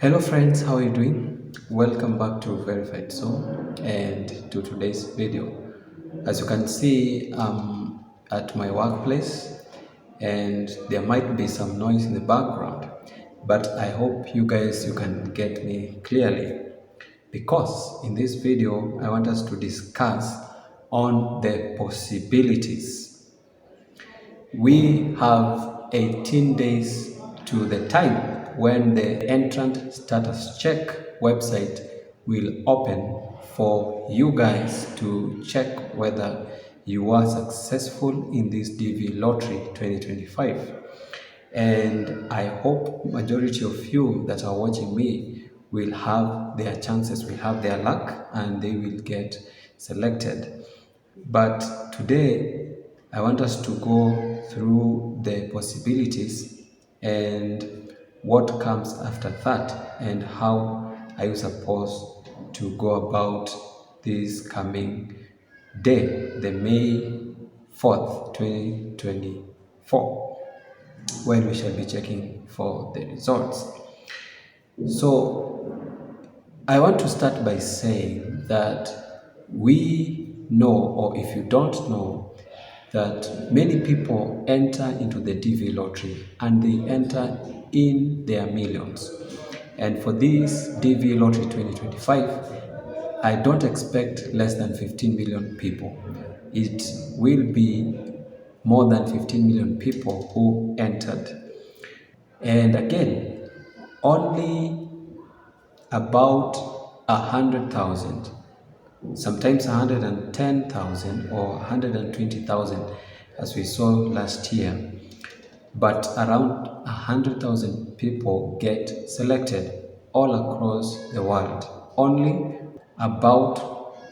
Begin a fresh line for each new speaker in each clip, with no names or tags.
Hello friends, how are you doing? Welcome back to Verified Soul and to today's video. As you can see, I'm at my workplace and there might be some noise in the background, but I hope you can get me clearly, because in this video I want us to discuss on the possibilities. We have 18 days to the time when the entrant status check website will open for you guys to check whether you are successful in this DV lottery 2025. And I hope majority of you that are watching me will have their chances, will have their luck, and they will get selected. But today, I want us to go through the possibilities and what comes after that, and how are you supposed to go about this coming day, the May 4th, 2024, when we shall be checking for the results. So I want to start by saying that we know, or if you don't know, that many people enter into the DV lottery and they enter in their millions. And for this DV lottery 2025, I don't expect less than 15 million people. It will be more than 15 million people who entered. And again, only about 100,000, sometimes 110,000 or 120,000, as we saw last year, but around 100,000 people get selected all across the world. Only about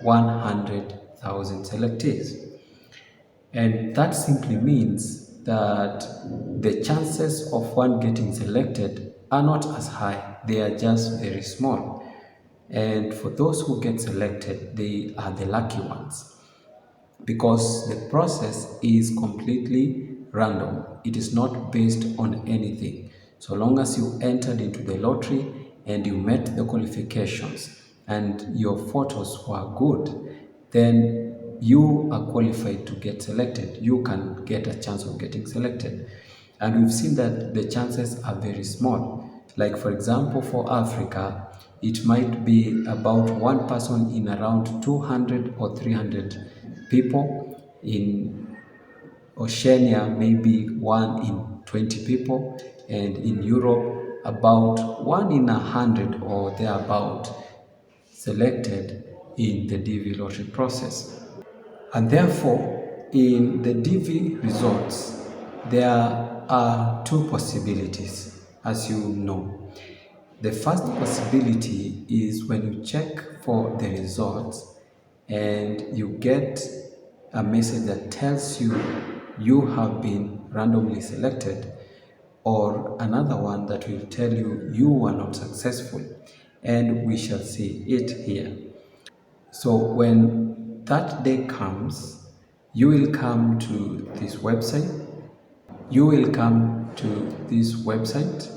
100,000 selectees. And that simply means that the chances of one getting selected are not as high, they are just very small. And for those who get selected, they are the lucky ones, because the process is completely random. It is not based on anything. So long as you entered into the lottery and you met the qualifications and your photos were good, then you are qualified to get selected. You can get a chance of getting selected. And we've seen that the chances are very small. Like for example, for Africa, it might be about one person in around 200 or 300 people. In Oceania, maybe 1 in 20 people. And in Europe, about 1 in 100 or thereabout selected in the DV lottery process. And therefore, in the DV results, there are two possibilities, as you know. The first possibility is when you check for the results and you get a message that tells you you have been randomly selected, or another one that will tell you you were not successful, and we shall see it here. So when that day comes, you will come to this website. You will come to this website,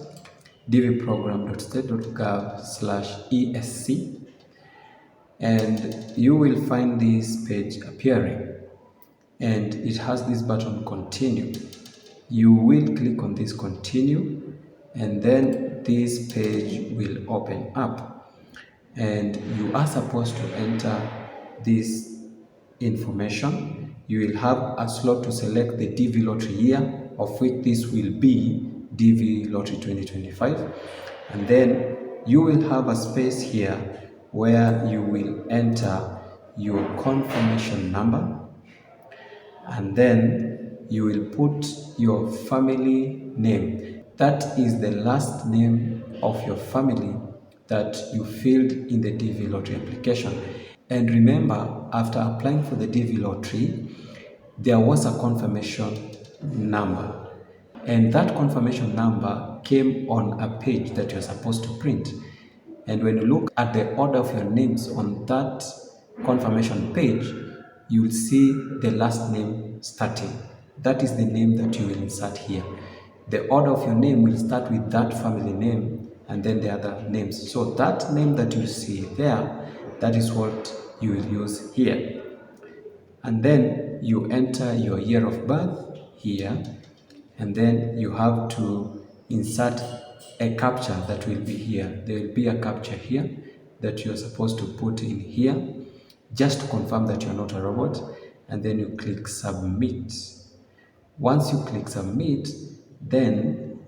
dvprogram.state.gov/esc, and you will find this page appearing, and it has this button continue. You will click on this continue, and then this page will open up, and you are supposed to enter this information. You will have a slot to select the DV lottery year, of which this will be DV lottery 2025, and then you will have a space here where you will enter your confirmation number, and then you will put your family name. That is the last name of your family that you filled in the DV lottery application. And remember, after applying for the DV lottery, there was a confirmation number. And that confirmation number came on a page that you're supposed to print. And when you look at the order of your names on that confirmation page, you will see the last name starting. That is the name that you will insert here. The order of your name will start with that family name, and then the other names. So that name that you see there, that is what you will use here. And then you enter your year of birth here, and then you have to insert a captcha that will be here. There will be a captcha here that you're supposed to put in here just to confirm that you're not a robot, and then you click submit. Once you click submit, then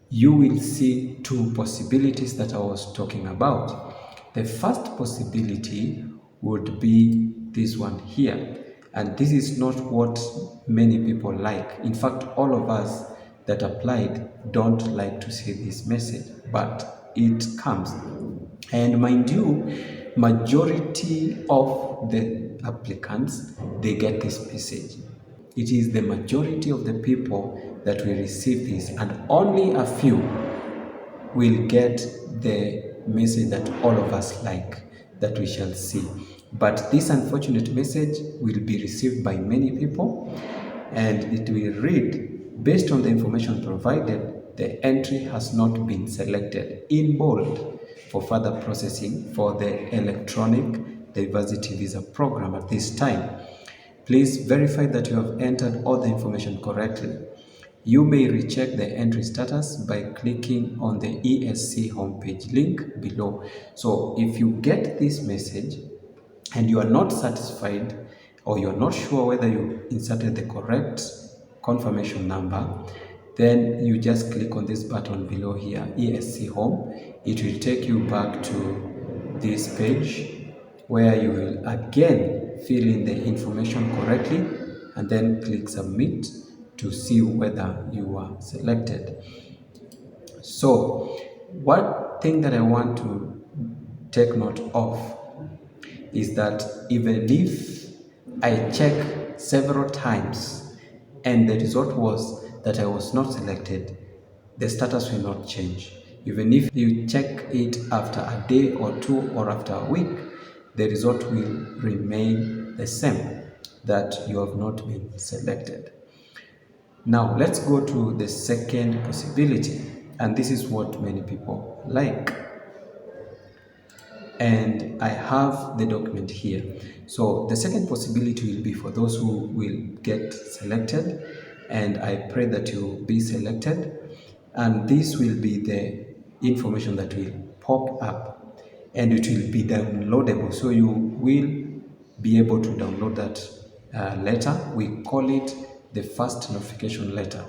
you will see two possibilities that I was talking about. The first possibility would be this one here, and this is not what many people like. In fact, all of us that applied don't like to see this message, but it comes. And mind you, majority of the applicants, they get this message. It is the majority of the people that will receive this, and only a few will get the message that all of us like, that we shall see. But this unfortunate message will be received by many people, and it will read, based on the information provided, the entry has not been selected, in bold, for further processing for the electronic diversity visa program at this time. Please verify that you have entered all the information correctly. You may recheck the entry status by clicking on the ESC homepage link below. So if you get this message and you are not satisfied, or you're not sure whether you inserted the correct confirmation number, then you just click on this button below here, ESC home. It will take you back to this page where you will again fill in the information correctly and then click submit to see whether you are selected. So one thing that I want to take note of is that even if I check several times and the result was that I was not selected, the status will not change. Even if you check it after a day or two or after a week, the result will remain the same, that you have not been selected. Now let's go to the second possibility, and this is what many people like. And I have the document here. So the second possibility will be for those who will get selected, and I pray that you be selected. And this will be the information that will pop up, and it will be downloadable. So you will be able to download that letter. We call it the first notification letter.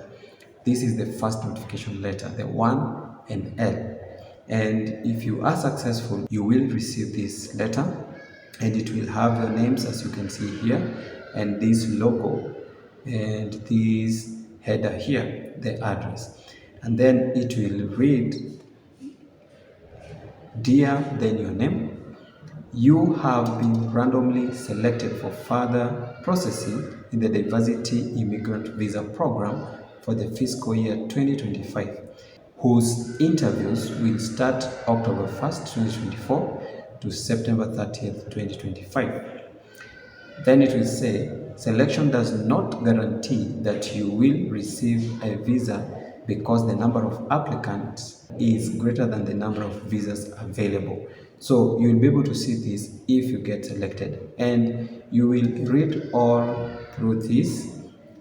This is the first notification letter, the 1 and L. And if you are successful, you will receive this letter, and it will have your names, as you can see here, and this logo, and this header here, the address. And then it will read, "Dear," then your name. "You have been randomly selected for further processing in the Diversity Immigrant Visa Program for the fiscal year 2025, whose interviews will start October 1st, 2024 to September 30th, 2025. Then it will say, "Selection does not guarantee that you will receive a visa because the number of applicants is greater than the number of visas available." So you'll be able to see this if you get selected, and you will read all through this.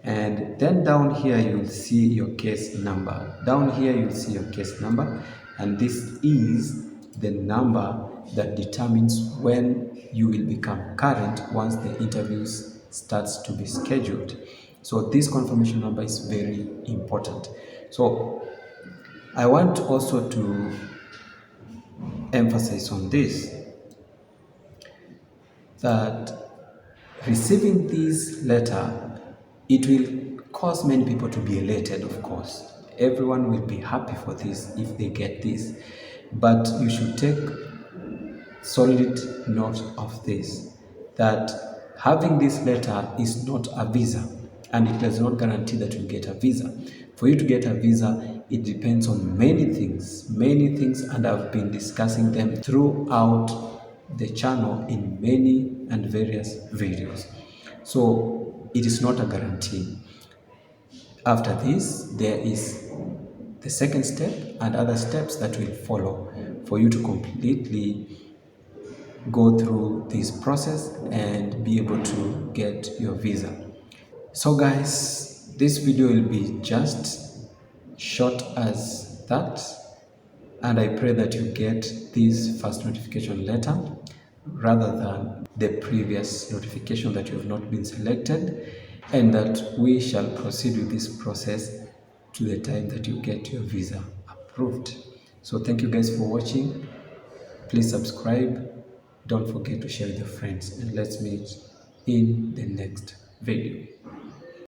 And then down here you will see your case number. Down here you will see your case number, and this is the number that determines when you will become current once the interviews starts to be scheduled. So this confirmation number is very important. So I want also to emphasize on this, that receiving this letter, it will cause many people to be elated, of course. Everyone will be happy for this if they get this. But you should take solid note of this, that having this letter is not a visa, and it does not guarantee that you get a visa. For you to get a visa, it depends on many things, and I've been discussing them throughout the channel in many and various videos. So it is not a guarantee. After this, there is the second step and other steps that will follow for you to completely go through this process and be able to get your visa. So guys, this video will be just short as that, and I pray that you get this first notification letter rather than the previous notification that you have not been selected, and that we shall proceed with this process to the time that you get your visa approved. So thank you guys for watching. Please subscribe. Don't forget to share with your friends, and let's meet in the next video.